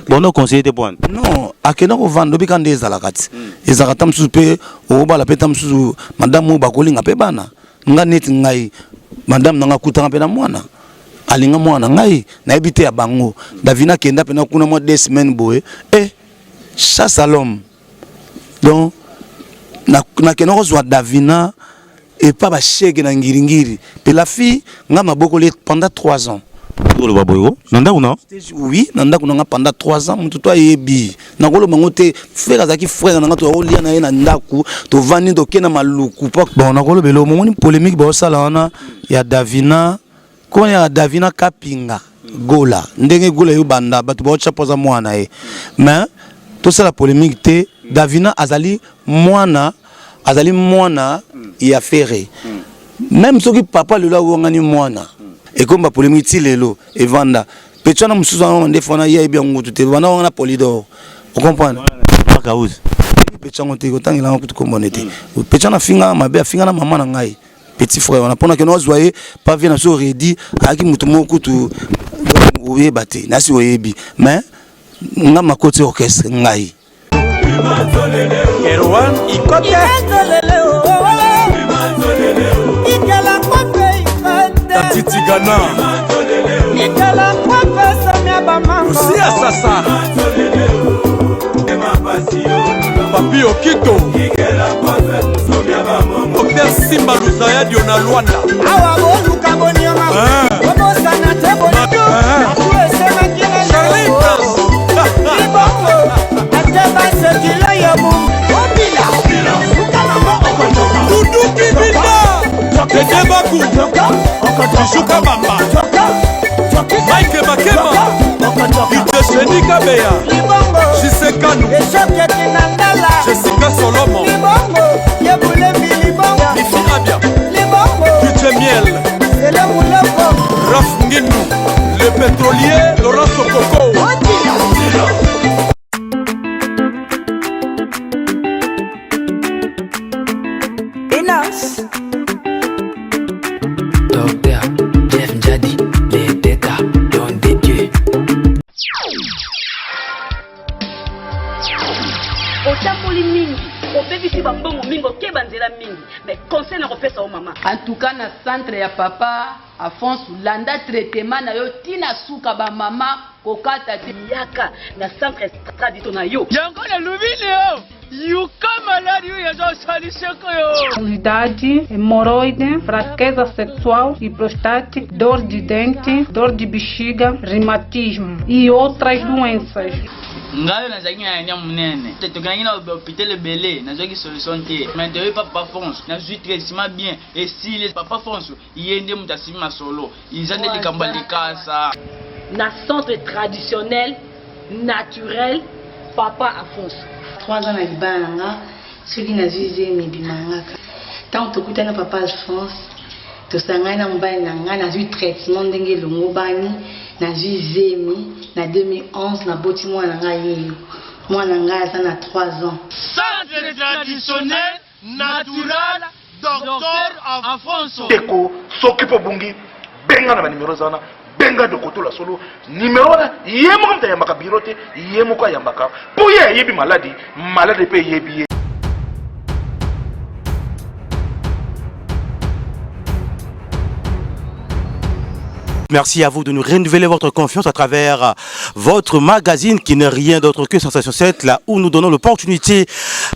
Bon, on conseille des points. Non, à quel moment vendre depuis quand des alakats. Ils ont tam soupe au bas la pétam sous madame ou bakoling à pebana. Nga net ngai madame nanga kutanga pena mwana. Alinga mwana ngai na habité à bango. Davina kenda pena kuna mo 2 semaines boé. Chasse à l'homme. Donc na kenoko soit Davina et pas ba chèque na ngiringiri. Et la fille nga maboko pendant 3 ans. Nanda ou non? Oui, nanda kunanga pendant 3 ans, mutu to yebi. Nakolo mangote frère azaki frère nanga to olia na yena ndaku, to vani to kena maluku. Bon, nakolo belo moni polémique ba sala wana ya Davina. Ko ya Davina kapinga gola. Ndenge gola yo banda batu ba chapoza mwana e. Mais to sala polémique te Davina azali mwana ya ferré. Même soki papa le la wangani mwana. Et comme la polémique lelo et vanda petana musuza on defona ya bien ngutu te vanda on a polidor vous comprenez pas cause petana te kotangi la kutu kombonete petana finga mabe finga na maman na ngai petit frère on a pona que nous voyez pas venir sur redi aki mutu moko tu oye baté na si oyebi mais nga makoti orchestre ngai Erwan ikote Titi Gana aussi à Sasa Papi Okito Docteur Simba Luzaya Diona Luanda Charlie France Doudou Kibita Dede Bakou Shuka Bamba Mike Makema Itesheni Kabeya Shisekanu Jessica Solomon Mifi Abia Tuche Miel Raf Nginu Le pétrolier Laurent Sokoko Enos mais conseil na kopesa au maman en tout cas na centre ya papa Afonso landa traitement na yo tina suka ba mama kokata te yaka na centre traditionnel yo yango na lubile yo yuka malari yo yazo solution ko yo obesidade, hemorroide, fraqueza sexual e prostática, dor de dente, dor de bexiga, reumatismo e outras doenças. ngayo nazaki na nya munene tokangi na hôpital belé nazaki solution te mais de papa France na zui traitement bien et si les papa France yende mutasimi masolo izande likamba likasa na centre traditionnel naturel papa Afonso 3 ans na libanga soki nazize mibimangaka tant tokutana papa Alphonse tosangana na mobali na nga nazwi traitement ndenge longo bani nazwi zemi na 2011 na boti mwana nga yeyo mwana nga aza na 3 ans centre traditionnel natural docteur Afonso eko soki po bungi benga na ba numéro zana benga de koto la solo numéro na yemo comme ta yambaka birote yemo kwa yambaka po ye yebi malade pe yebi. Merci à vous de nous renouveler votre confiance à travers votre magazine qui n'est rien d'autre que Sensation 7, là où nous donnons l'opportunité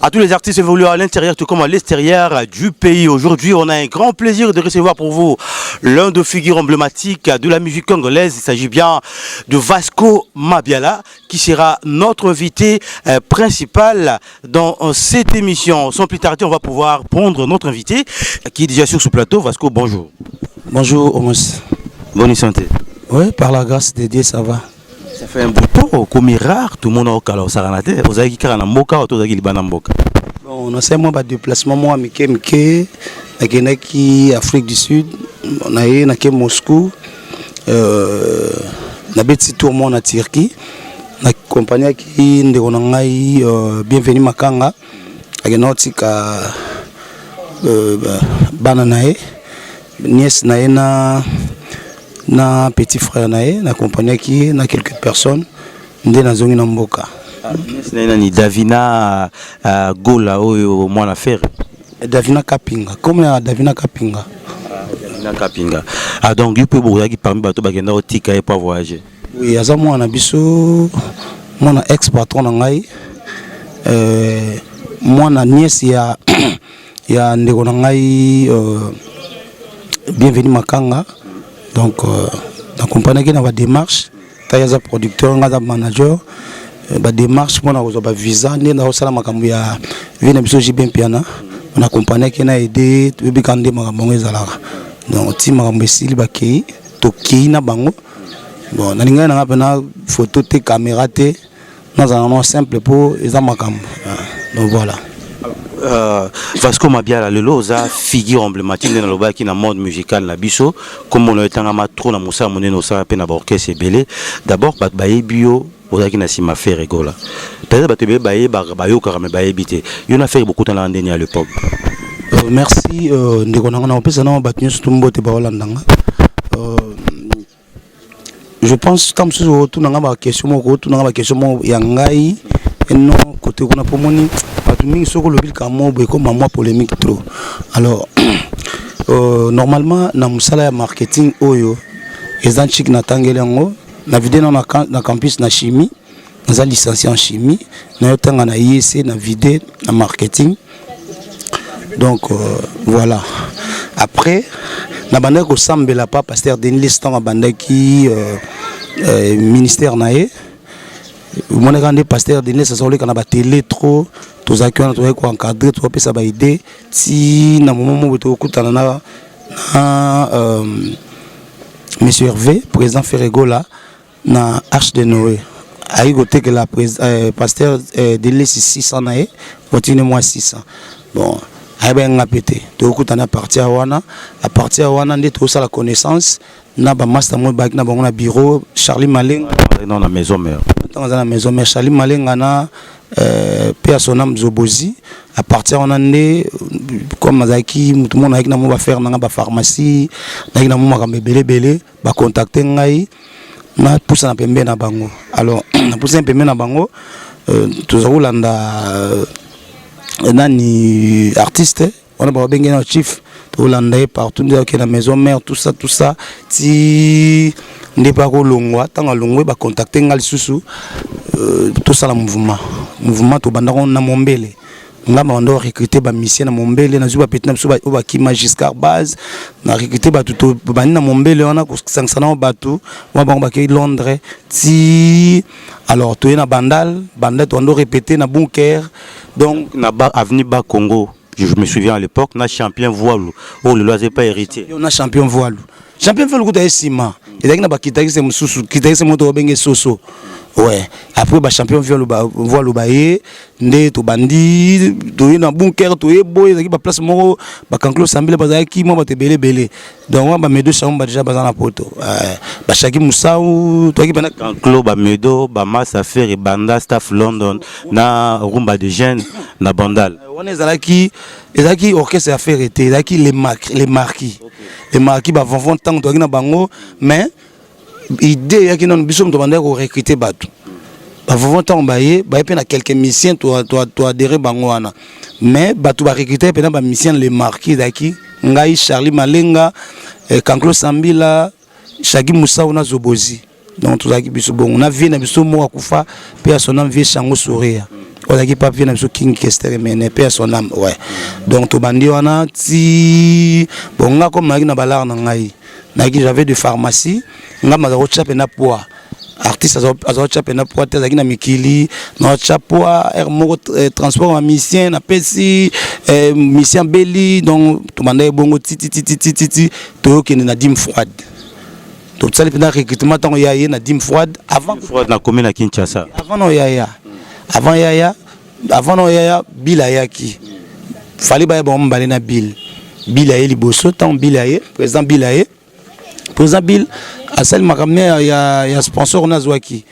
à tous les artistes évoluant à l'intérieur tout comme à l'extérieur du pays. Aujourd'hui, on a un grand plaisir de recevoir pour vous l'un des figures emblématiques de la musique congolaise. Il s'agit bien de Vasco Mabiala qui sera notre invité principal dans cette émission. Sans plus tarder, on va pouvoir prendre notre invité qui est déjà sur ce plateau. Vasco, bonjour. Bonjour, Omos. Bonne santé. Oui, par la grâce de Dieu, ça va. Ça fait un bout de temps, comme rare, tout le monde a au calor, ça a été. Vous avez dit qu'il y a un moka ou tout le monde on a fait un déplacement, moi, Mike, Afrique du Sud, on a eu Moscou, on a fait un tour en Turquie, on a accompagné Bienvenue Makanga, Agenautica Bananae, nièce Naena. Na petit frère nae na compagnie qui na quelques personnes nde nazongi na mboka. Ni Davina Gola oyo mwana frère. Davina Kapinga, comme Davina Kapinga. Davina Kapinga. Ah donc il peut beaucoup qui parmi bateau bagenda au tika et pas voyager. Oui, aza mwana biso mwana ex patron na ngai. Mwana nièce ya ya ndeko na ngai bienvenue Makanga. Donc accompagné dans la démarche, tayaza producteur, ngaza manager. Ba démarche pour na ba visa ni na osala makambo ya vina biso jibem piana on accompagné qui na aider to bi kande makambo ezala donc ti makambo esili ba kei to kei na bango bon na linga na ngapena photo te caméra te na za non simple pour eza makambo donc voilà. Vasco Mabiala lelo za figure emblématique dans le baki na monde musical na biso comme on a été en trop na musa moneno sa pe na orchestre belé d'abord bat baye bio ozaki na sima faire rigola peut-être bat be baye bayo karame baye bité yo na faire beaucoup dans l'année à l'époque. Merci ndeko na ngana opesa na bat nyusu tumbote ba holandanga je pense comme si tout na ngaba question moko tout na ngaba question mo ya ngai non côté qu'on a pour moni batuming soko le bil kamo boy comme moi polémique trop alors normalement na musala ya marketing oyo ezanchik na tangelengo na vidé na campus na chimie na licencié en chimie na yotanga na IEC na vidé na marketing donc voilà après na banda ko sambela pa pasteur Denis Tanga banda ki ministère naé mon grand pasteur Denis ça solo kana ba télé trop tous à qui on a ko encadrer trop pe ça ba idée si na moment mo to kutana na monsieur Hervé président Ferregola na Arche de Noé aïe côté que la pasteur Denis 600 naé continue moi 600 bon aïe ben ngapete to kutana à partir wana ndé tout ça la connaissance na ba master mo ba na bango na bureau Charlie Malenga dans la maison mère dans la maison mère Charlie Malenga na personnam Zobozi à partir on andé comme mazaki tout le monde avec na mo ba faire na ba pharmacie na mo makambe belé ba contacter ngai na poussa na pembe na bango alors na poussa pembe na bango tozolanda nani artiste on a ba bengi na chief Hollandais partout dans la maison mère tout ça ti n'est pas longwa tant longwe ba contacter ngal susu tout ça le mouvement to bandako na mombele ngamba on doit recruter ba mission na mombele na zuba petna so ba ki Magiscar base na recruter ba tout bani na mombele on a ko sangsana ba tout wa ba ki Londres ti alors to na bandal on doit répéter na bunker donc na ba avenue ba Congo. Je me souviens à l'époque, on a champion voilou. Oh, le loisir pas hérité. On a champion voilou. Champion voilou, c'est Sima. Il y a des qui c'est Moussou, qui c'est Moto Bengé Soso. Ouais. Après, bah champion voilou, bah né to bandi, to y na bunker, to y boy, qui bah place moro, bah quand Claude Sambile bah qui moi bah te belé. Donc bah mes deux chambres bah déjà bah dans la poto. Bah Chaki Moussa ou toi qui bah quand Claude bah Medo, bah Massa Fer et Banda Staff London, na rumba de jeunes, na Bandal. On est là qui orchestre à faire été là qui les marquis bah vont tant to na bango mais idée ya qui non biso to banda ko recruter batu bah vont tant bailler bah pe na quelques missions to adhérer bango wana mais batu ba recruter pe na ba mission les marquis daki ngai Charlie Malenga Kanklo Sambila Shagi Moussa na Zobozi donc tout ça qui biso bon on a vu na biso mo akufa pe à son âme vie chango sourire on a qui pas bien sur King Kester mais n'est pas son âme ouais donc to bandi wana ti bon nga comme na balar na ngai na qui j'avais de pharmacie nga ma ro chape na poa artiste azo chape na poa te na mikili na chapoa air mo transport en mission na pesi mission beli donc to bandi bongo ti to ki na dim froide tout ça le recrutement tant ya na dim froide avant froide na commune à Kinshasa avant no ya avant no yaya bilayaki fallait ba bon balé na bilaye liboso tant bilaye président bilaye Bill a celle makamne ya sponsor na zwaki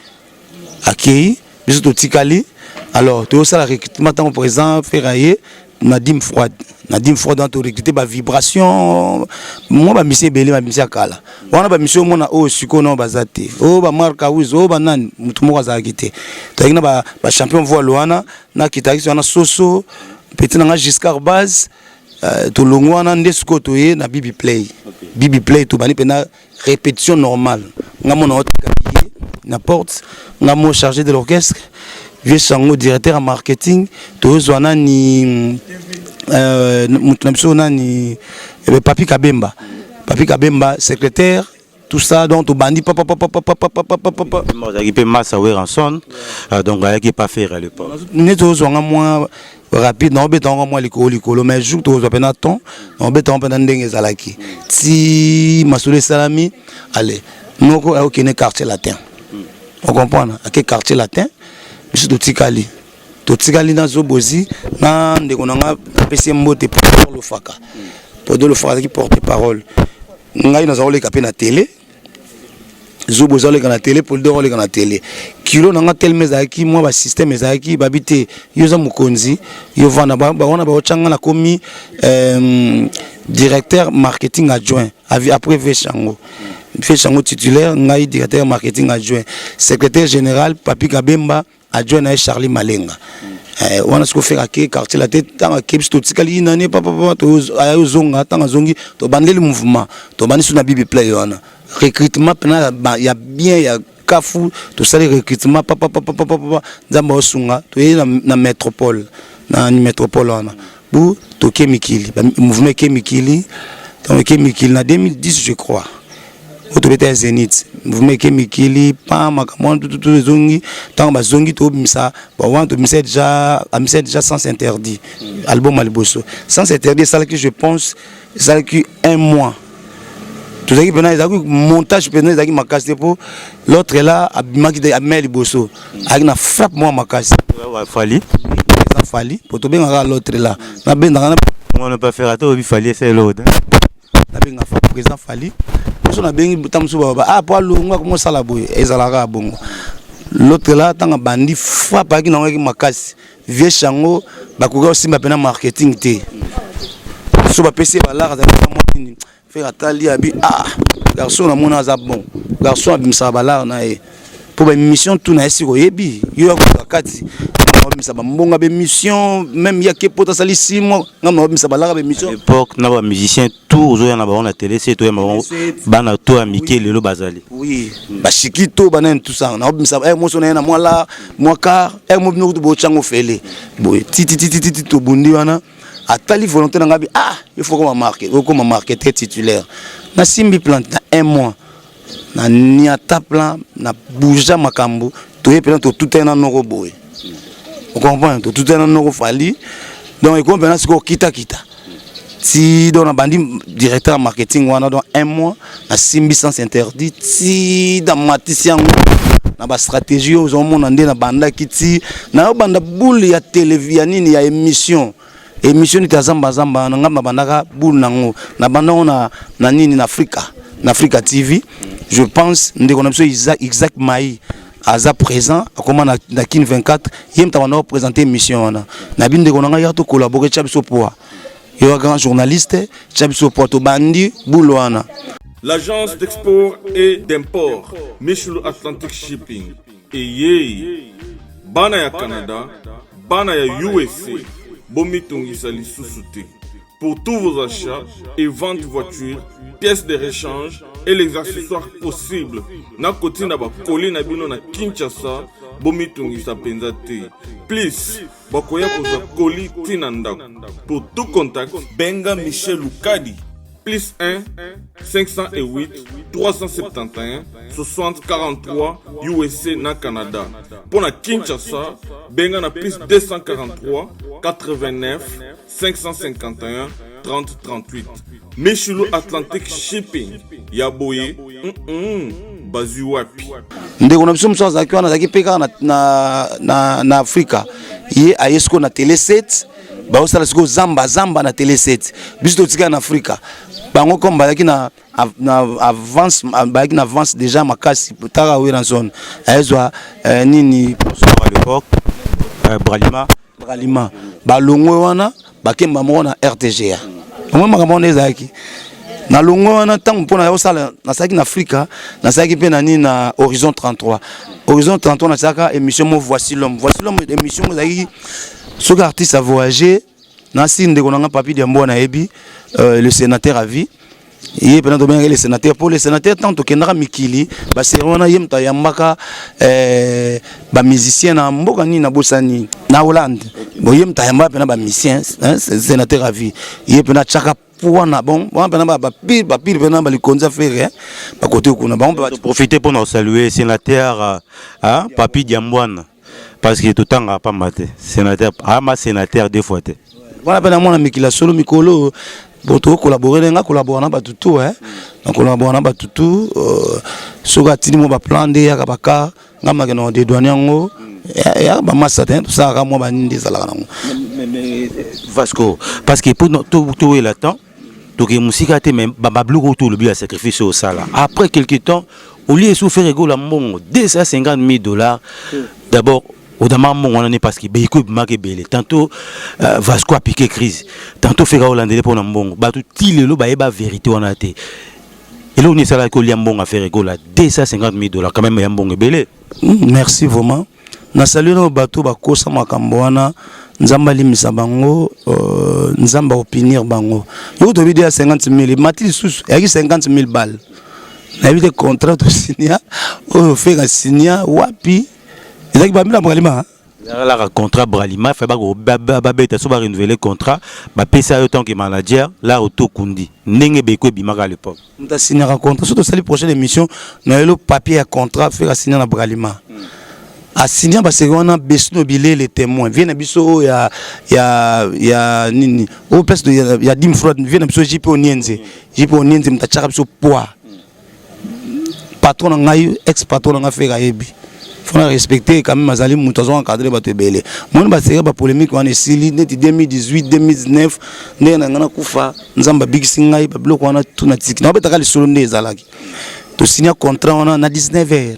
akei biso to tikali alors to ça la recrutement tant président Ferraillé na dim froide na dim fois dans to recruter ba vibration moi ba mission belé ba mission kala wana ba mission mona o siko no bazate o ba marka wizo o ba nan mutu moko za kité to ngina ba champion voile wana na kitaki wana soso petit na Giscard Baz to longwana ndesko to ye na Bibi Play Bibi Play to bani pena répétition normale ngamo na hotel na porte ngamo chargé de l'orchestre vieux sango directeur en marketing to zwana ni ni Papi Kabemba secrétaire tout ça donc au bandit papa massa Ranson donc il pas faire à l'époque net aux moins rapide non béton moi likolo mais jour to pena ton on béton pendant ndenge zalaki si Masoulé Salami allez noko a aucun quartier latin on comprend à quel quartier latin je suis tikali to tikali na zobozi na ndeko nanga pesi mbote pour le faka pour le faka qui porte parole ngai na zole kapé na télé zobozi ole na télé pour le ole na télé kilo nanga tel mezaki moi ba système ezaki babité yoza mukonzi yo vana ba wana ba ochanga na komi directeur marketing adjoint après Veshango titulaire ngai directeur marketing adjoint secrétaire général Papi Kabemba adjoint à Charlie Malenga on a ce qu'on fait à quartier la tête tant que tout tikali nani papa to ayo zonga tant zongi to bandeli mouvement to bandi sur na Bibi Play on recrutement pena il y a bien il y a kafu to sali recrutement papa nzamba osunga to na métropole na on bu to Kemikili mouvement Kemikili dans Kemikili na 2010 je crois autorité Zénith mouvement Kemikili pas makamon tout les zongi tant ba zongi to bimisa ba want to bimisa déjà sans interdit album Aliboso sans interdit ça que je pense ça que un mois tout ça qui pendant ça montage pendant ça qui m'a cassé pour l'autre là abimaki de Aliboso avec na frappe moi m'a cassé fali pour to bien l'autre là na ben on ne peut faire à toi il fallait c'est l'autre na ben fa président fali on a bien tamsu baba ah pour longa comme ça la boye ezalaka bongo l'autre là tanga bandi frappe qui na makasi vieux chango bakoka aussi mapena marketing té so ba PC balara za moi faire atali abi ah garçon na mona za bon garçon abimsa balara na e pour ba mission tout na esiko yebi yo akati ça mbonga be mission même ya ke pota sali 6 mois ngam ça balara be mission l'époque na ba musicien tout zo na ba on a télé c'est toi bana to amike lelo bazali oui ba shikito bana tout ça na ça moi so na moi là moi car moi bino bo chango fele boy titi to bundi wana atali volonté na ngabi ah il faut qu'on marque titulaire na simbi plante na 1 mois na niata plan na bouja makambo to e plan to tout un an boy on comprend tout un an fali donc il comprend ce qu'on kita si dans la bandi directeur marketing wana dans 1 mois na simbi sans interdit si dans matician na ba stratégie aux hommes on na banda kiti na banda boule ya télévision nini ya émission ni tazamba na ngamba bandaka boule nango na banda na nini na Africa TV je pense ndeko na biso exact mai aza présent comment na kin 24 yem ta wana présenter émission wana na binde ko nga ya to collaborer chabiso poa yo grand journaliste chabiso poa to bandi bulwana. L'agence d'export et d'import Michel Atlantic Shipping et bana ya Canada bana ya USA bomitungisa lisusu te. Pour tous vos achats et ventes de voitures, pièces de rechange et les accessoires possibles. Na koti na ba koli na bino na Kinshasa, bomitungisa penza te. Please, bakoya koza koli tina ndako. Pour tout contact, benga Michel Lukadi. Plus 1 508 371 60 43 USA na Canada. Pour la Kinshasa, benga na plus 243 89 551 30 38. Michelo Atlantic Shipping. Yaboye. Bazu wapi. Ndeko na biso mso azaki wana azaki peka na Afrika. Ye ayesko na Télé 7. Ba osala siko zamba na Télé 7. Biso tika na Afrika. Bango comme balaki na avance déjà makasi tara we na zone. Aezwa nini à l'époque Bralima balongwe wana bakemba moko na RTGA omwe makambo wana ezalaki na longo wana ntango mpona yosala nasalaki na Afrika nasalaki mpe nani na Horizon 33 nasalaka émission mo Voici l'homme émission ezalaki soki artiste a voyagé nasi ndeko nanga Papi Diambo na yebi le sénateur à vie yé pendant to bien les sénateurs pour les sénateurs tant que ndaka mikili ba serona yem ta yambaka ba musicien na mboka ni na bosani na Hollande bo yem ta yamba pendant ba musicien sénateur à vie yé pendant chaka wana bon pendant ba pile pendant ba likonza faire ba côté kuna ba on peut profiter pour nous saluer sénateur Papi Diambo parce que tout temps pas maté sénateur ma sénateur deux fois voilà pendant moi na mikila solo mikolo bon to collaborer nga collaborer na batutu na collaborer na batutu soka tini mo ba plan de ya kabaka ngama ke no de douane ngo ya ba masatin tout ça ka mo ba ndi sala nango mais Vasco parce que pour tout là temps donc musique te même ba blue autour le but sacrifice au sala après quelque temps au lieu de souffrir ego la mongo $250,000 d'abord au dama on est parce que béiko marqué belé tantôt Vasco a piqué crise tantôt fait hollandais pour nambongo ba tout tilelo ba eba vérité on a té et là on est sala ko liambongo a faire ego la $250,000 quand même yambongo belé merci vraiment na saluer no bato ba kosa makambo wana nzamba limisa bango nzamba opinir bango yo to bidi ya 50,000 matili susu ya 50,000 balles na bidi contrat to signer o fait signer wapi ezaki ba mila bralima la contrat bralima fait ba go babeta so ba renouveler contrat ba pesa yo tant que manager là auto kundi ndenge beko bimaka à l'époque mta signer un contrat surtout sali prochaine émission na le papier à contrat faire signer na bralima a signer parce que on a besoin de les témoins viennent biso ya nini au place de ya dim fraud viennent biso JP Onienze mta chaka biso poids patron ngai ex patron nga fait gayebi faut respecter quand même azali muto zo encadrer ba tebele mon ba série ba polémique on est sili net 2018 2019 ne na ngana kufa nzamba big singai ba bloc wana tuna tiki na betaka le solo ndezalaki to signer contrat on na 19h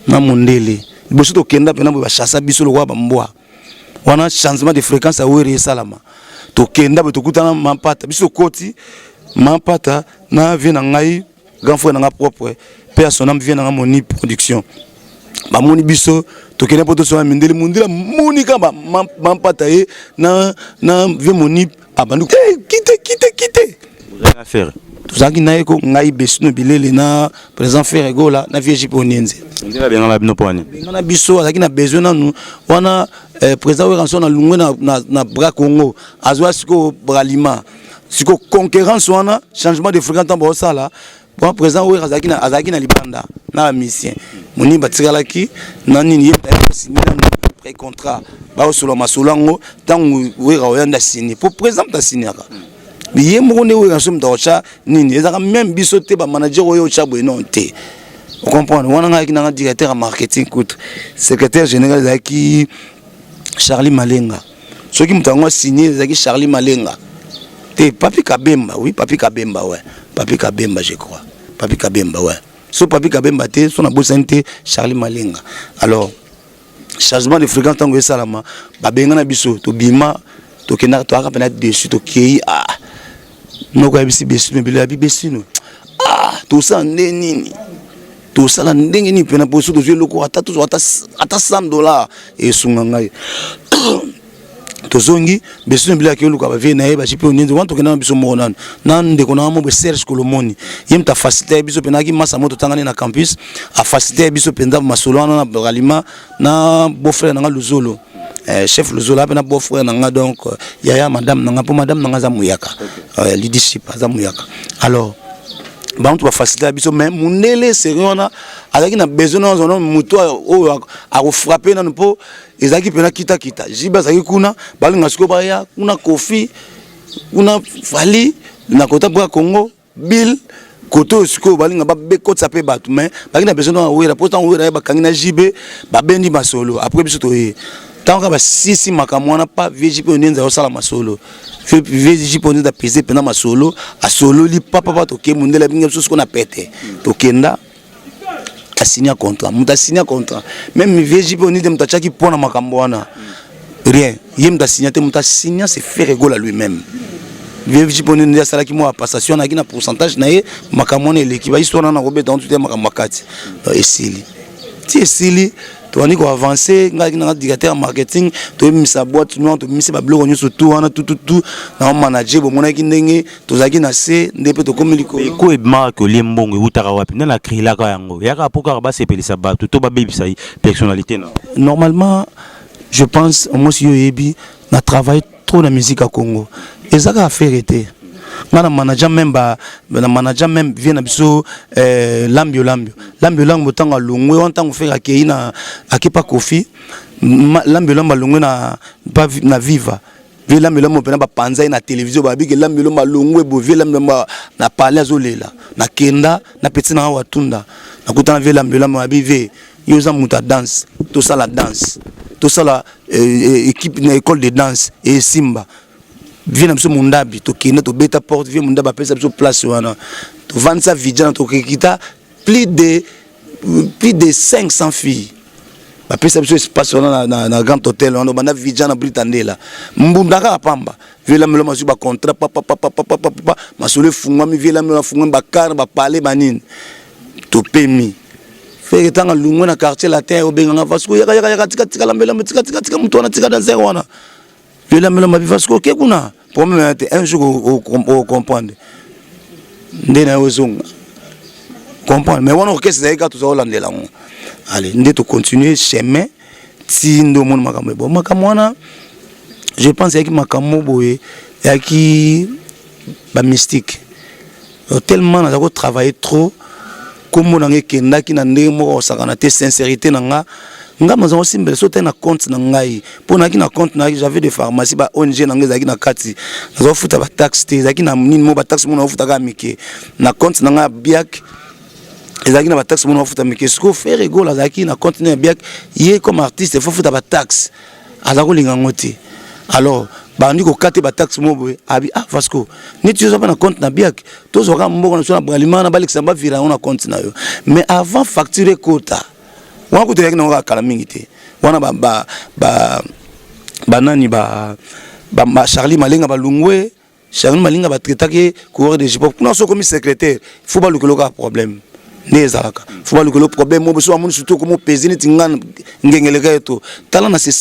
na mondele boso to kenda pena ba chassa biso lokwa ba mbwa wana changement de fréquence a were salama to kenda to kutana mampata biso koti mampata na vie na ngai grand frère na propre personne vient na moni production ba moni biso to kenda poto so mindele mundila monika ba mampata e na vie moni abandu quitte vous avez affaire tout ça qui na eko ngai besino bilele na présent faire ego là na vie JP Onienze ndela bien la bino poani ngana biso azaki na besoin na nous wana président wa ranson na lungwe na bras Congo azwa siko bralima siko concurrence wana changement de fréquence tambo ça là bon président wa azaki na libanda na mission moni batikalaki na nini yeba signer pré contrat ba solo masolango tangu wera oyanda signer pour président ta signer biye moko ne wera som taocha nini ezaka même biso te ba manager oyo chabo non te on comprend on a un directeur en marketing secrétaire général qui Charlie Malenga ceux qui m'ont signé c'est Charlie Malenga te Papi Kabemba oui Papi Kabemba ouais Papi Kabemba je crois Papi Kabemba ouais so Papi Kabemba te son abosante Charlie Malenga alors changement de fréquence tango salama ba benga na biso to bima to kena to aka pena dessus to kei noko ya bisi besino bilo ya bibesino to ça nini tout ça là ndenge ni pena poso to je loko ata $100 et sunga ngai to zongi besino bila ke loko ba vie na ba JP Onienze wanto kena biso mona nan de kona mo be Serge Kolomoni yim ta facilité biso pena ki masa moto tangani na campus a facilité biso penda masolo na bralima na beau frère na Luzolo chef Luzolo pena beau frère na donc yaya madame na po madame na za muyaka leadership za muyaka alors ba on va faciliter biso même mundele seriona azaki na besoin na zono muto o a frapper na po ezaki pena kita jiba zaki kuna balinga siko baya kuna kofi kuna fali na kota bwa Congo bill koto siko balinga ba bekotsa pe batu mais baki na besoin na wera pourtant wera ba kangi na jibe ba bendi masolo après biso to ye tant ka ba sisi makamwana pa VJP Onienze o sala masolo VJP Onienze pese pena masolo a solo li papa to ke mundela binga biso ko na pete to kenda a signer contrat muta signer contrat même VJP Onienze mutachaki pona makambo wana rien. Il m'a signé, c'est faire égale à lui-même. Je peux dire ça qui m'a passation na kina pourcentage na ye makamone l'équipe histoire na robé dans tout mamakati et sili ti sili to ani ko avancer ngaki na directeur marketing to misa boîte non to misa ba bloc nyo surtout na tout na manager bo mona ki ndenge to zaki na se ndepe to komiliko ko e marque liembongo utaka wapi na krila ka yango yaka poka ba sepelisa ba to ba bebisa personnalité non normalement je pense au moins si yo yebi na travail trop la musique à Congo et ça a fait arrêter na manager même vient na biso lambio tanga longwe on tanga faire accueillir na akipa kofi lambio longwe na pas na viva vila milombo pena ba panza na télévision ba biki lambio longwe bo vila milombo na parler azolela na kenda na petit na watunda na kutana vila milombo ba bive yoza muta danse tout ça la danse tout ça la équipe na école de danse et simba vient na mundabi to kina to beta porte vient mundaba pesa biso place wana to vendre vidéo to kita plus de 500 filles ba pesa biso espace wana na grand hôtel wana banda vidéo na Britandela mbundaka pamba vela melo masu ba contrat papa masole fungwa mi vela melo fungwa ba car ba parler banine to pemi fait tanga lungu na quartier latin obenga Vasco yaka tika lambela tika mtu ana tika danser wana vela melo ma Vasco ke kuna problème un jour au comprendre ndena ozonga comprendre mais on orchestre ça tout ça holandais allez ndé to continuer chemin ti ndo mon makambo bon makambo wana je pense que makambo boye ya ki ba mystique tellement na ko travailler trop comme on a kenda ki na ndé mo sakana te sincérité nanga nga mazo aussi mbele so na compte na ngai pona ki na compte na j'avais des pharmacies ba ONG na ngai zaki na kati nazo futa ba taxe te zaki na nini mo ba taxe mo na futa ka mike na compte na nga biak ezaki na ba taxe mo na futa mike ce qu'on fait rigolo zaki na compte na biak yé comme artiste faut futa ba taxe azako linga ngoti alors ba ndiko kate ba taxe mo boy abi Vasco ni tu zo na compte na biak to zo ka mboko na so na balimana ba lexamba vira on na compte na yo mais avant facturer quota wana ko teyaki na kala mingi te wana banani ba Charlie Malinga ba lungwe Charlie Malinga ba traitaki coureur de J-pop kuna so comme secrétaire faut pas le coloca problème nezalaka faut pas le coloca problème mo beso amoni surtout comme pezini tingana ngengeleka eto tala na se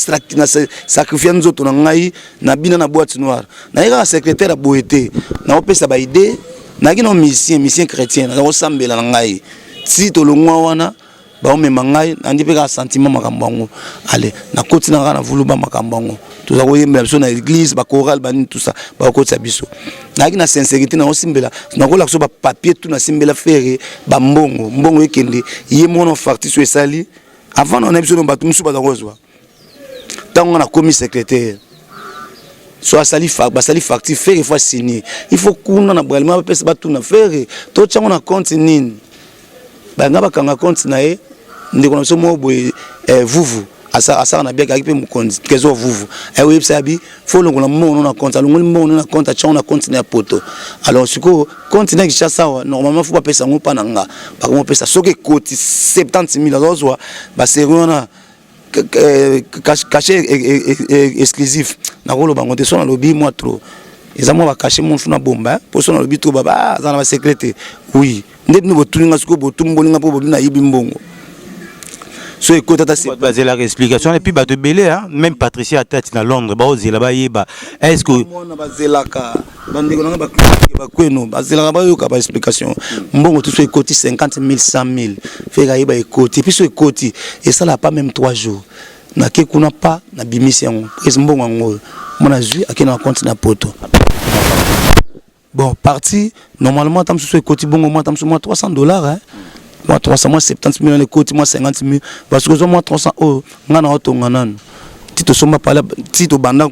sacrifier nzoto na ngai na bina na boîte noire na yeka secrétaire boete na opesa ba idée na kino musicien chrétien na osambela na ngai si to longwa wana ba me mangai andi pe ka sentiment makambango allez na koti na vulu ba makambango tout ça koyembela biso na église ba chorale ba ni tout ça ba koti biso na ki na sincérité na osimbela na kola so ba papier tout na simbela faire ba mbongo ekende ye mono facture so esali avant on a biso no batu musu ba kozwa tango na commis secrétaire soit sali facture faire fois signer il faut kuna na bralima ba pesa ba tout na faire to chango na compte nini ba ngaba kanga compte na e ndeko na so mo boy vuvu asa na biaka kipe mukonzi kezo vuvu website bi faut longola mo na compte longola mo na compte cha na compte na poto alors siko compte na kisha sawa normalement faut pas pesa ngo pa nanga ba ko pesa soke koti 70000 azozwa ba seriona caché exclusif na rolo bango te so na lobby moi trop ezamo ba caché mon funa bomba pour so na lobby trop baba za na ba secrétaire oui ndep no botuninga siko botumboninga po bobina yibi mbongo so écoute ta c'est basé la explication et puis ba de belé hein même Patricia à tête dans Londres ba ozela ba yeba est-ce que mona bazelaka bandeko nanga ba kweno bazelaka ba yoka ba explication mbongo tout so écoute 50000 100000 fait ga yeba écoute puis so écoute et ça là pas même 3 jours na ke kuna pas na bimisi yango es mbongo ngo mona zui akena compte na poto bon parti normalement tam so écoute bongo moi tam so moi $300 hein moi 300 moi 70 millions de côté moi 50 000 parce que moi 300 oh ngana otonga nanu tito somba pala tito bana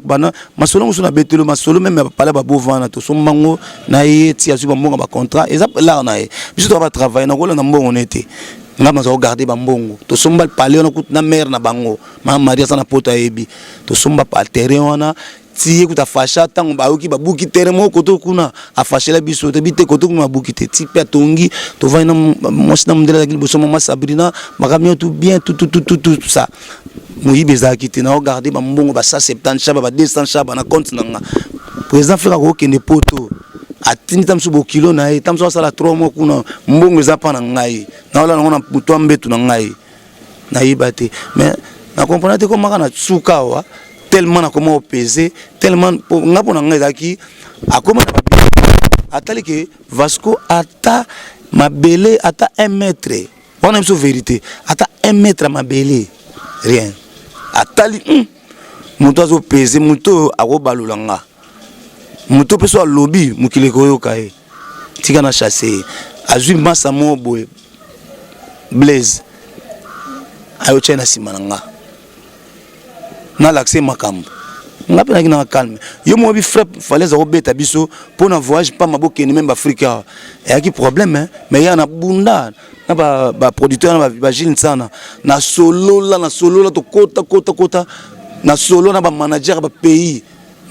masolo nguso na betelo masolo même pala ba bovana to somba ngo na ye ti azu ba mbongo ba contrat et ça là na ye biso to ba travailler na kola na mbongo nete ngama zo garder ba mbongo to somba pale na na mère na bango ma maria sana pota yebi to somba pa terrain wana tiye kuta fasha tango baoki babuki terrain mo koto kuna afashe la biso te bite koto kuna babuki te ti pe tongi to va na mosi na mundela ki boso mama Sabrina makamio tout bien tout ça moyi bezaki te na regarder ba mbongo ba 170 chaba ba 200 chaba na compte nanga président fera ko kende poto atini tamsu bo kilo na ye tamsu sala 3 mois kuna mbongo eza pa na ngai na wala na muto mbetu na ngai na yibate mais na comprendre te comment na tsuka wa tellement na comment peser tellement ngapo na ngai zaki akoma atali ke Vasco ata mabele ata 1 mètre on aime so vérité ata 1 mètre mabele rien atali muto azo peser muto akobalulanga muto peso lobby mukile koyoka e tika na chasser azui masa mo boy Blaise ayo chena simananga na l'accès makambo ngapi na kina calme yo mo bi frappe falaise ko beta biso pour na voyage pas maboke ni même Africa et a qui problème hein mais ya na bunda na ba producteur na ba Gilles Nsana na solo la to kota na solo na ba manager ba pays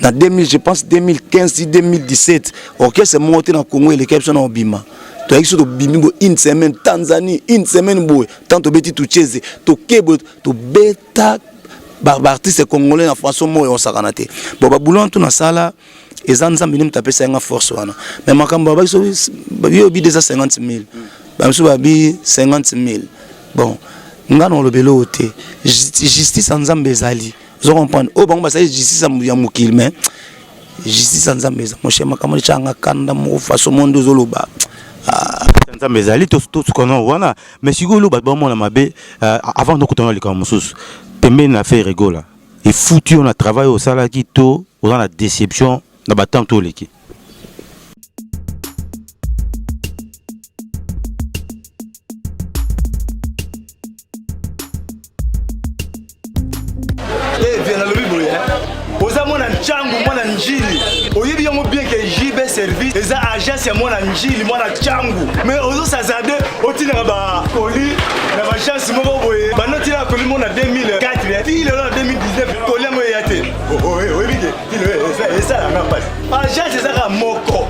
na 2000 je pense 2015 2017 OK c'est monté na Congo et l'équipe sont na Obima to exo to bimbo une semaine Tanzanie une semaine boy tant to beti to cheze to kebo to beta artiste congolais en français mo on sakanate bon ba boulon tout na sala ezan nzambi ni mtape sa nga force wana mais makambo ba so bio bi déjà 50000 ba so ba bi 50000 bon ngano lo belo te justice nzambe ezali vous comprenez o bango ba sa justice ya mukil mais justice nzambe za mo shema kama changa kanda mo façon mondo zoloba nzambe ezali to ce qu'on wana mais sigolo ba bon na mabe avant de continuer les kamusus pembe na fait rigola et foutu on a travaillé au salaki to dans la déception na batam to leki bien le bible oza mona nchangu mona njili oyebi yango bien que JB service eza agence ya mona njili mona changu mais ozo sazade otina ba koli na ba chance moko boye ba noti na koli mona 2004 ya ti le 2019 koli mo yate oyebi ke eza la passe agence eza ka moko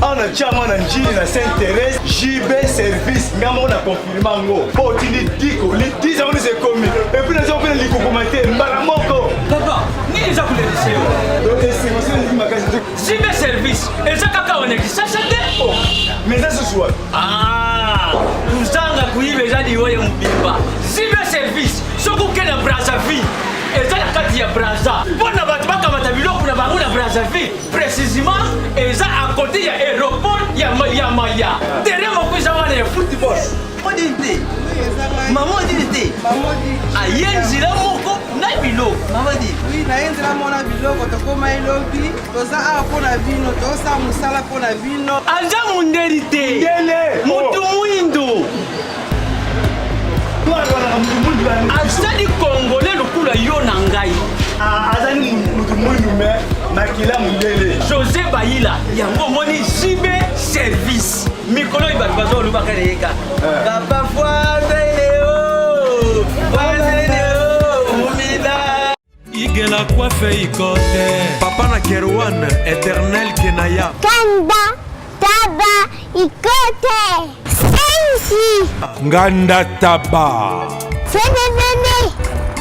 on a déjà mon njili na Saint-Thérèse JB service ngamo na confirmer ngo po tini diko li 10 ans c'est commis et puis les gens veulent les commenter mbala moko papa ni les akule liseo donc c'est aussi une magasin JB service et ça kaka on est ça mais ça ce soir usanga kuibe jadi wewe mbimba JB service soko kena Brazzaville et ça la carte ya Brazza bona batu bakamata biloko na bango na Brazzaville précisément et ça à côté ya aéroport ya Maya terrain moko za wana ya football odinte maman odinte ayenzi la moko na biloko maman dit oui na yenzi la mona biloko to koma elobi toza a pona vino to sa musala pona vino anja munderite ngele mutu muindo azali congolais lokula yo na ngai azali mutu muindo me makila mundele José Bayila yango moni JB service mikolo ibatu bazo lubaka leka papa foazeo umida igela coiffe ikote papa na Kerwan éternel kenaya kanda taba ikote sensi nganda taba fenenene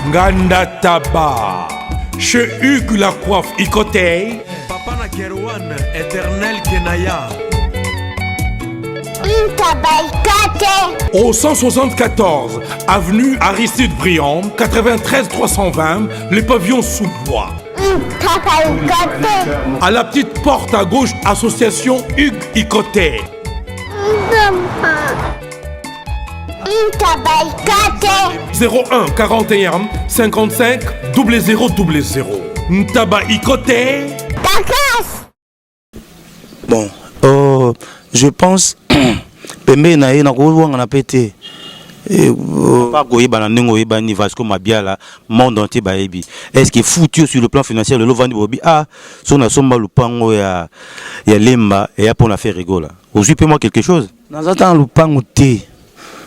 nganda taba chez Hugues la coiffe ikote papa na Kerwan éternel kenaya au 174 avenue Aristide Briand 93 320 les pavillons sous bois. À la petite porte à gauche association Hugues Ikoté. 01 41 55 0000 Ntaba Ikoté. Bon, je pense pembe na ye na ko wanga pété pas goye bananengo e bani Vasco Mabiala monde entier baebi est-ce que foutu sur le plan financier le lovandi bobi son asomba lupango ya lemba et ya pour faire rigola aujourd'hui moi quelque chose nazata lupango te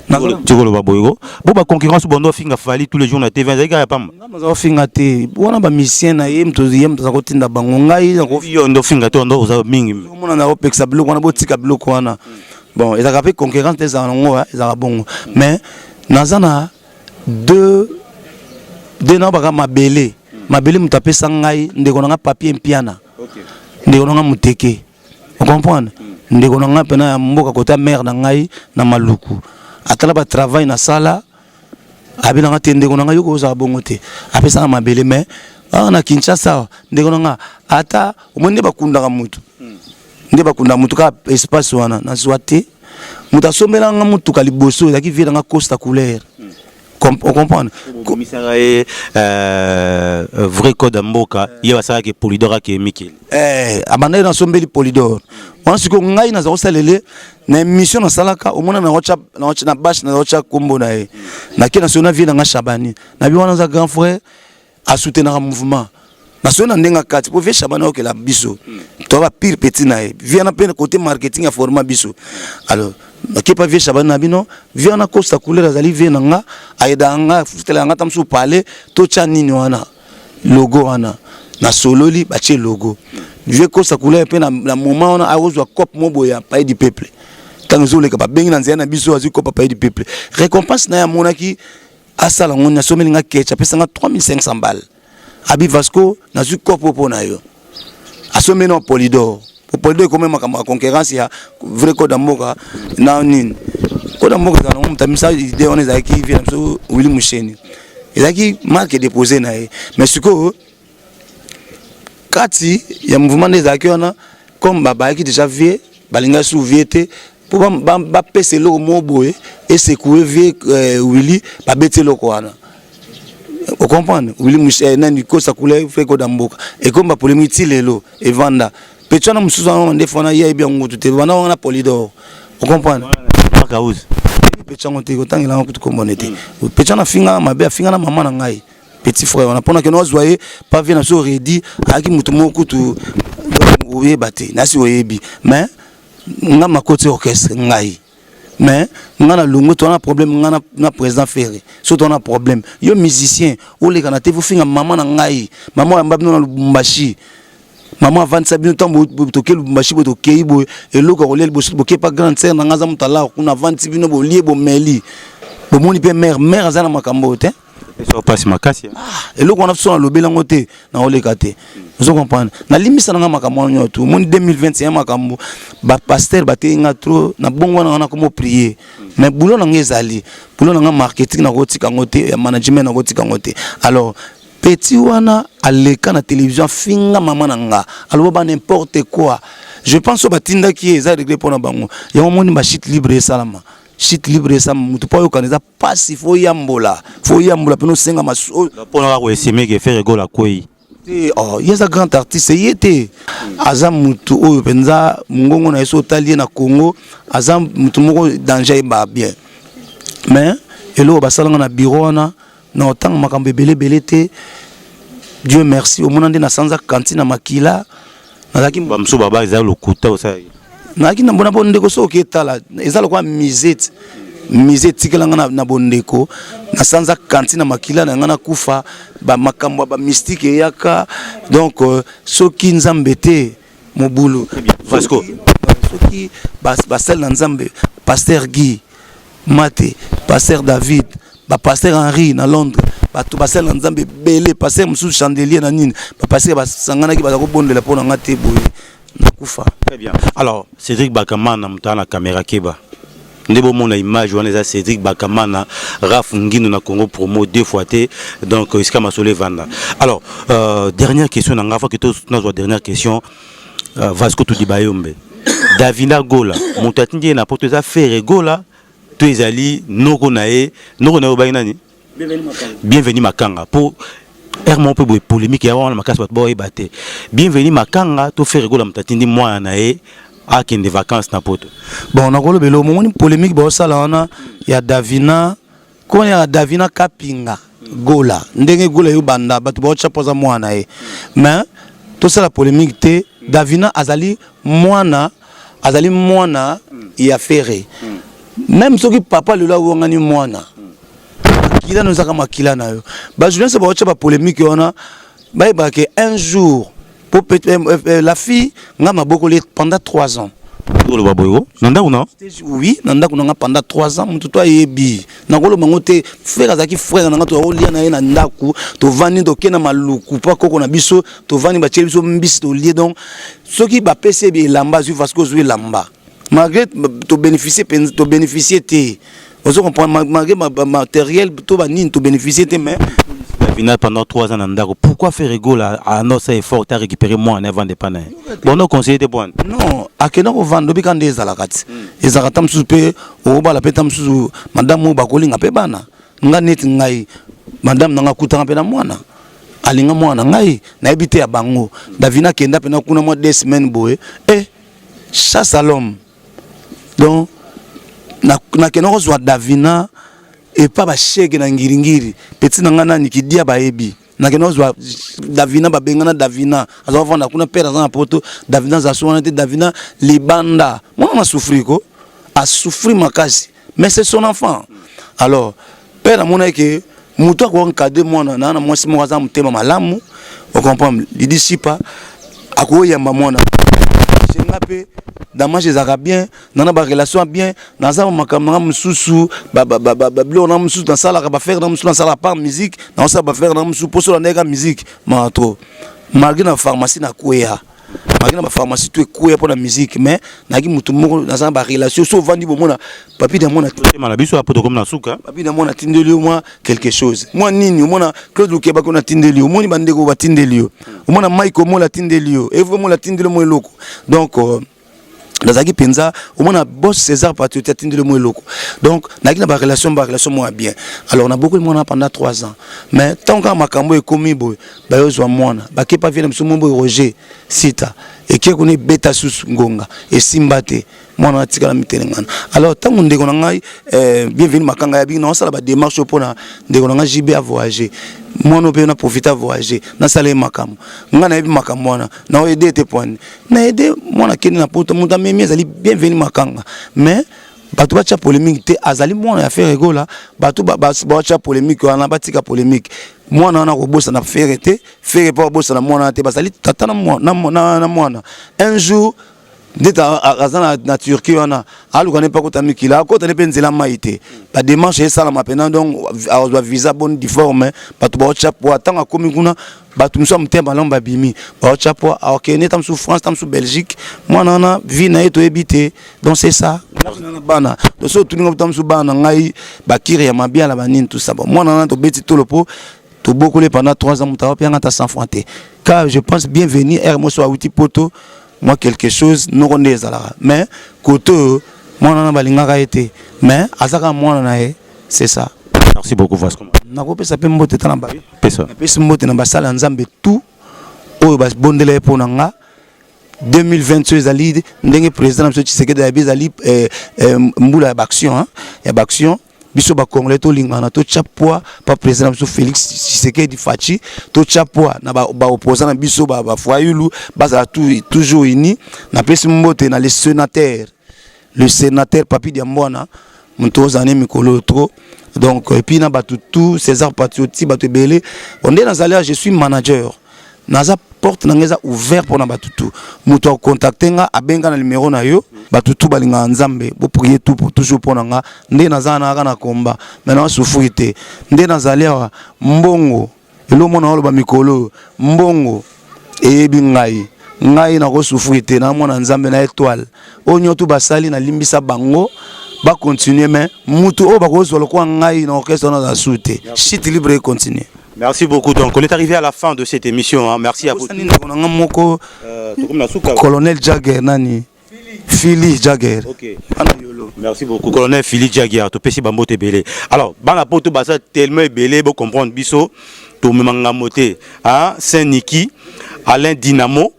Tchikolo Baboygo. Bon, bah, concurrence, bon, finga fali tous les jours, on a TV, il y a pas mal. On finga te. On a ba mission na yem to yem to zakoti nda bangonga yi. On a finga te, on a mingi. On a na pexa bloc, on a botika bloc wana. Bon, ils ont fait concurrence des anongo, ils ont bon. Mais nazana deux ans baka mabele mutape sangai ndeko na papier mpiana. Ndeko na muteke. Vous comprenez? Ndeko na pena ya mboka kota mère na ngai na maluku. Atala ba travail na sala. Abina ngate ndeko na yoko za bongo te. Apesa mabele mais na Kinshasa ndeko na ata omonde bakunda mutu. Nde bakunda mutu ka espace wana na swate muta sombela nga mutu ka liboso yaki vira nga costa couleur. On comprend. Commissaire vrai code mboka il va ça que Polydor qui Mikel. Abandé na sombeli Polydor. On siko ngai na za salele na mission na salaka omona na WhatsApp na bash na WhatsApp kombo na e. Na ki national vie na Shabani. Na bi wana za grand frère a soutenir un mouvement. National ndenga kati pour faire Shabani ok la biso. To va pire petit na e. Vient na peine côté marketing à format biso. Alors qui pas vie Shabani na bino vient na costa couleur azali vie nga aida nga futela nga tamsu parler to cha nini wana logo wana na sololi ba che logo vie costa couleur pe na moment on a ozwa cop moboya pays du peuple tant zo le ka bengi na nzia na biso azu cop pays du peuple récompense na ya monaki asala ngona someli nga kecha pesa nga 3500 balles abi Vasco na zu cop po na yo asomeli no Polydor. Pour dire comment ma concurrence il y a vrai code mboka na nini code mboka za na mutamisa idée on est qui vient so Willy Musheni il a qui marque déposé na mais siko kati ya mouvement des acteurs comme baba qui déjà vieux balinga sous viété pour ba pese lo moboé et secouer vieux Willy ba bete lo kwana. Vous comprenez? Willy Musheni nani ko sa couleur fait code mboka et comme ba polémique lelo et vanda Petana musuza ndefona ya bien ngutu te bana wana Polydor. Vous comprenez? Makaouz. Petana te kotangela ngutu komonete. Petana finga mabe finga na mama na ngai. Petit frère on a pona que nous voyez pas venir so ready aki mutu moko tu oye bate na si oyebi mais nga makoti orchestre ngai. Mais nga na lungu to na problème nga na président Ferré. Surtout on a problème. Yo musicien o le kana te vous finga mama na ngai. Mama ya mbabino na Lubumbashi. Maman 27 minutes toke Lubumbashi bo toke bo eloko ko le boshi bo ke pas grande sœur na ngaza mutala kuna 26 minutes bo lié bo meli bo moni pe mère azana makambo te ça passe makasi eloko on a besoin lobela ngote na oleka te vous comprenez na limisa na makambo nyoto moni 2021 makambo ba pasteur ba te nga trop na bongo na comme prier mais boulot na ngezali boulot na marketing na kotika ngote ya management na kotika ngote alors petit wana aleka na télévision finga mama nanga alors ba n'importe quoi je pense au batinda qui est réglé pour na bango ya moni ba shit libre salama shit libre ça mutu pa yo kaneza pass il faut yambola peno senga maso pour na ko esime ke faire gola koi oh il est un grand artiste yete azam mutu o penza mungongo na eso talie na Congo azam mutu moko danger ba bien mais elo basalanga na bureau na autant makambe belé te Dieu merci au monde na sanza cantine makila nazaki bamso baba za lokuta osai nazaki na bona bondeko so ketala ezala kwa misette tikela na bondeko na sanza cantine makila na ngana kufa ba makambo ba mystique yaka donc soki nzambe te mobulu Vasco soki basel na nzambe pasteur Guy Mate pasteur David ba pasteur Henri na Londres ba to pasteur na nzambe belé pasteur musu chandelier na nini ba pasteur ba sangana ki ba ko bondela pona ngate boye na kufa. Très bien. Alors Cédric Bakamana mutana caméra keba ndebo mona image wana za Cédric Bakamana Raf Ngino na Congo promo 2 fois té donc iska masole vanda. Alors dernière question na ngafa que to na dernière question Vasco to dibayombe Davina Gola mutatindi na poto za faire Gola to ezali noko na obayinani bienvenue Makanga pour Hermon peu polémique ya wana makasi bato boye baté bienvenue Makanga to faire Gola mutatindi mwana na e akende vacances na poto bon na kolo belo moni polémique ba sala wana ya Davina ko ya Davina Kapinga Gola ndenge Gola yo banda bato ba chapoza mwana e mais to sala polémique te Davina azali mwana ya Ferré même ceux qui papa le là où on a ni moana makila nous a makila na yo ba Julien c'est ba ba polémique on a ba que un jour pour la fille ngama beaucoup pendant 3 ans. Le baboyo nanda una oui nanda kuna pendant 3 ans mutu to yebi nakolo mangote frère azaki frère nanga to olia na na ndaku to vani to kena maluku pa koko na biso to vani ba biso mbisi to lié donc ceux qui ba PC bi lamba zu parce que zu lamba malgré to bénéficier té on se comprend malgré matériel to ba nini to bénéficier té mais final pendant 3 ans nandako pourquoi faire rigole à notre effort à récupérer moi en avant de panne bon non conseiller de bon non akena ko vando bika ndeza la kati ezaka tam supe o bala petam su madame ba kolinga pe bana nga net ngai madame nanga kutanga pe na mwana alinga mwana ngai na ebite ya bango davina kenda pe na kuna mo 2 semaines boye chasse à l'homme donc na kenoko zwa davina et pas ba chèque na ngiringiri petit nanga na nikidia ba ebi na kenozwa davina ba bengana davina azo vanda kuna pera za poto davina za soana te davina libanda mwana na souffrir ko a souffrir makasi mais c'est son enfant alors père mona que muto ko encadrer mwana na mwasi mo za mutema malamu on comprend il dit si pas akoyamba mwana ngape damage ezaka bien nana ba relation bien naza makamanga mususu ba blo na mususu dans sala ba faire na mususu dans sala par musique na ça ba faire na mususu poso na nega musique ma trop malgré na pharmacie na kuya malgré na pharmacie tu kuya pour la musique mais na ki mutu moko na ça ba relation so vandi bo mona papi de mona na biso apoto comme na suka papi de mona tindeli moi quelque chose moi nini mona Claude Lukeba ko na tindeli moni bandeko ba tindeli mona Michael mo la tindeli et vous mo la tindeli mo loko donc Nazaki penza au moins boss César patriote atteindre le loko donc na ba relation moi bien alors on a beaucoup de monde pendant 3 ans mais tant que makambo est commis boy ba yozwa mwana ba ke pa vient mso mombo Roger Sita et qui connaît beta sus ngonga et simbate mwana atika na mitelengana alors tant on ndeko na ngai bienvenue makanga ya bino sala ba démarche pour na ndeko na ngai JB a voyager mwana pe na profiter à voyager na sala makambo ngana yebi makambo wana na aider te point na aider mwana keni na poto muta memi azali bienvenue makanga mais bato bacha polémique te azali mwana ya faire rigola bato bacha polémique wana batika polémique mwana wana ko bossa na faire te faire pas bossa na mwana te bazali tata na mwana un jour d'être na Turquie wana aluka ne pas ko tamikila ko tane penzela maite ba démarche ça la mapena donc a visa bonne difforme bato bacha po atanga komi kuna bato muso mtemba lamba bimi bacha po a okene tam sou France tam sou Belgique mwana na vie na eto ebité donc c'est ça na bana to so tuninga tam sou bana ngai bakiri ya mabia la banine tout ça bon mwana na to beti to lopo to beaucoup pendant 3 ans mutawa pianga ta sans frontière car je pense bienvenue moi so outil poto moi quelque chose non on est là mais côté moi na balingaka été mais azaka moi na c'est ça. Merci beaucoup Vasco. Na ko pesa pe mbote tana ba pesa pesa mbote na basala nzambe tout oyo bas bondele po nanga 2022 ali ndenge président monsieur Tshisekedi ya bizali mbula ya action hein ya action biso ba congolais to lingana to chapwa pa président monsieur Félix Tshisekedi Fachi to chapwa na ba opposant na biso ba foyulu bazala toujours uni na pesi mbote na le sénateur Papi Diambona Montoza ane mikolo trop donc et puis na batu tout César Patrioti batu belé on est dans salaire je suis manager naza porte na ngeza ouvert pour na batu tout muto contacter nga abenga na numéro na yo batu tout balinga nzambe bo prier tout pour toujours pour nga ndé naza na na combat maintenant souffrité ndé na salaire mbongo elo mona olo ba mikolo mbongo e bingai ngai na ko souffrité na mona nzambe na étoile onyo tout basali na limbisa bango ba continuer mais mutu o ba ko zo ko ngai na orchestre na za soute chute libre et continuer. Merci beaucoup. Donc on est arrivé à la fin de cette émission hein. Merci à vous. Colonel Jagger nani Philly Jagger. OK. Merci beaucoup Colonel Philly Jagger to pesi bambo te belé. Alors bana poto basa tellement belé bo comprendre biso to memanga moté hein Saint-Niki Alain Dynamo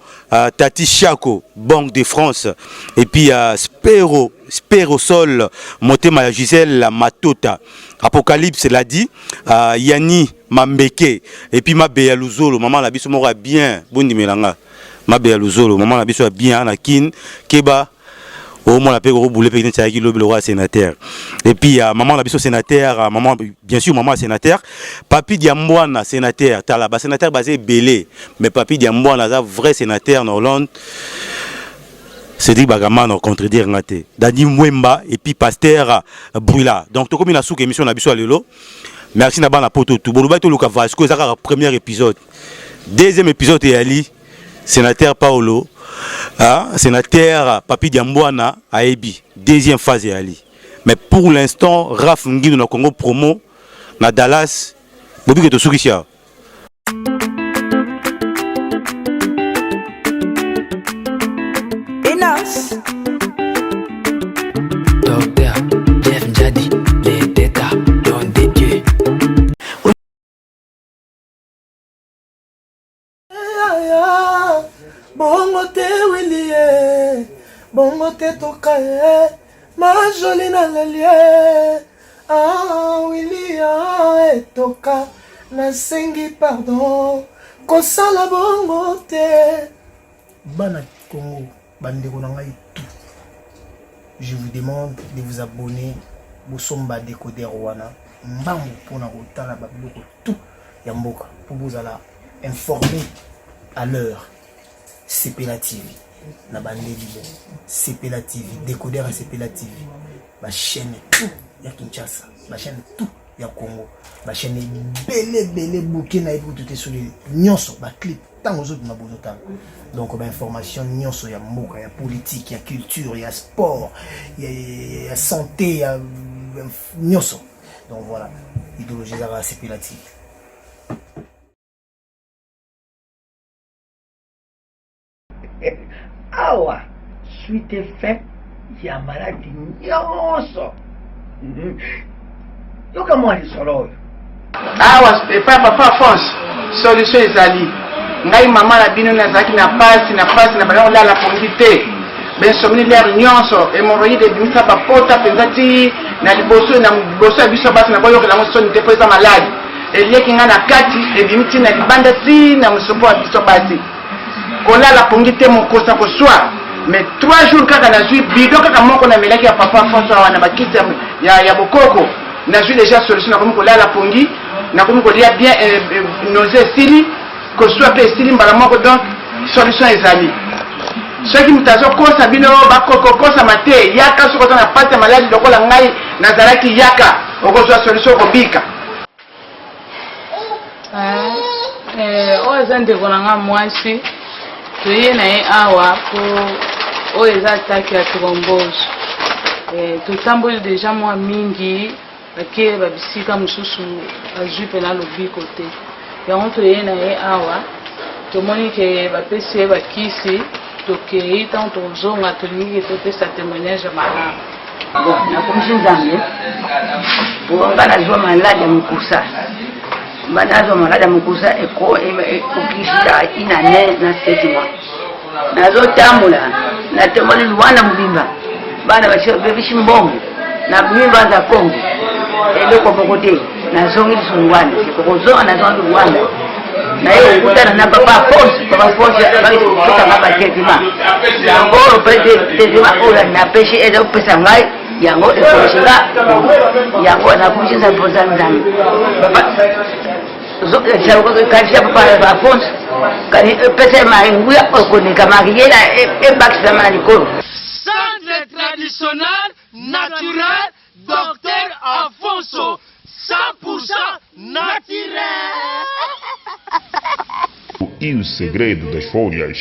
Tati Chiako, Banque de France, et puis Spérosol, Motema Gisèle Matota, Apocalypse l'a dit, Yanni Mambeke, et puis Mabea Luzolo, maman la biso mora bien, Bondi Melanga, Mabea Luzolo, maman la biso bien, Anakin, Keba, au moins la paix au boulot pékin ça qui le roi sénateur et puis maman la biso sénateur maman bien sûr maman sénateur papi Diambwana sénateur tala ba sénateur basé belé mais papi Diambwana ça vrai sénateur en Hollande c'est dit bagama non contredire ngate Dani Mwemba et puis pasteur Brûla donc to comme na sous émission na biso lelo merci na bana poto tout boluba to luka vasco ça ka premier épisode deuxième épisode et ali sénateur Paolo sénateur Papi Diambwana Aebi, deuxième phase Ali. Mais pour l'instant, Raf Ngino na Congo promo na Dallas, bobi que to soukisia. Enas. Docteur Jeff Njadi, les détas, don de Dieu. Bongo te Willie, bongo te tokaye, ma jolie na lelie, Willie etoka, na sengi pardon, kosala bongo te. Bana Congo, bandeko na ngai tout. Je vous demande de vous abonner, Bosomba Décodeur wana, mbangu pona kotala babiloko tout ya mboka, pour vous alla informer à l'heure. CPLA TV, na bandeli CPLA TV, Décodeur à CPLA TV, ma chaîne tout ya Kinshasa, ma chaîne tout ya Congo, ma chaîne belé bouquet na tout est sur les nyonso, ma clip tant aux autres na bozotan. Donc ba information nyonso ya mboka, ya politique, ya culture, ya sport, ya santé, ya nyonso. Donc voilà, idéologie à CPLA TV. Awa suite fait ya maladi nyonso yoka mwali solo awa papa France solution ezali ngai mama na bino nazaki na pasi na bana olala pongi te bensomni l'air nyonso hémorroïde ebimisa bapota penza ti na liboso ya biso basi na boyokela ngo soni te po eza maladi elieki nga na kati ebimi ti na libanda ti na mosopo ya biso basi kolala pongi te mokosa koswa mais 3 jours kaka nazwi bidon kaka moko na melaki ya papa François wana bakiti ya bokoko nazwi déjà solution nakomi kolala pongi nakomi kolia bien nausée esili koswa mpe esili mbala moko donc solution ezali soki moto azokosa bino bakokokosama te yaka soki oza na pasi ya maladi lokola ngai nazalaki yaka okozwa solution okobika oyo eza ndeko na nga mwasi toye na ye awa po oyo eza ataki ya thrombose totamboli deja mwa mingi ake babisika mosusu azwi mpena lobiko te yango toye na ye awa tomoni ke bapesi ye bakisi tokei ntango tozonga tolingi ke topesa témoignage ya malamu nakomisi nzambe po nga nazwa maladi ya mokusa nazwa maladi ya mokusa ekokisika ina ne na 7 mois nazotambola natomoni luwana mobimba bana bebisi mbongo na mimba za Kongo eloko moko te nazongi liso Rwanda sikokozonga nazongi Rwanda naye okutana na papa force bakitanga batraitement yango traitement oyo napesi eza kopesa ngai yango ekosinga yango nakomisa mpoza nzambe kasi ya papa Alphonse kani epesa maringuya okoneka makiyela ebakisama na likolo. Centre traditionnel naturel Docteur Alfonso 100% naturel. E o segredo das folhas